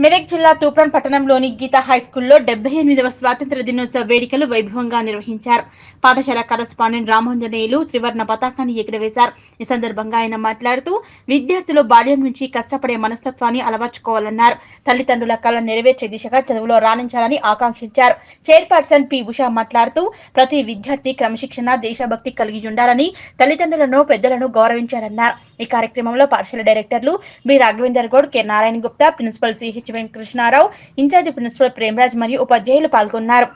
మెదక్ జిల్లా తూప్రాన్ పట్టణంలోని గీతా హైస్కూల్లో 78వ స్వాతంత్ర దినోత్సవ వేడుకలు వైభవంగా నిర్వహించారు. పాఠశాల కరస్పాండెంట్ రామాంజనేయులు త్రివర్ణ పతాకాన్ని ఎగురవేశారు. ఈ సందర్భంగా ఆయన మాట్లాడుతూ విద్యార్థులు బాల్యం నుంచి కష్టపడే మనస్తత్వాన్ని అలవర్చుకోవాలన్నారు. తల్లిదండ్రుల కళ నెరవేర్చే దిశగా చదువులో రాణించాలని ఆకాంక్షించారు. చైర్పర్సన్ పి ఉషా మాట్లాడుతూ ప్రతి విద్యార్థి క్రమశిక్షణ, దేశభక్తి కలిగి ఉండాలని, తల్లిదండ్రులను పెద్దలను గౌరవించాలన్నారు. ఈ కార్యక్రమంలో పాఠశాల డైరెక్టర్లు B Raghavender Goud, K Narayana Gupta, principal CH Venkatakrishnarao, in charge principal Premraj మరియు ఉపాధ్యాయులు పాల్గొన్నారు.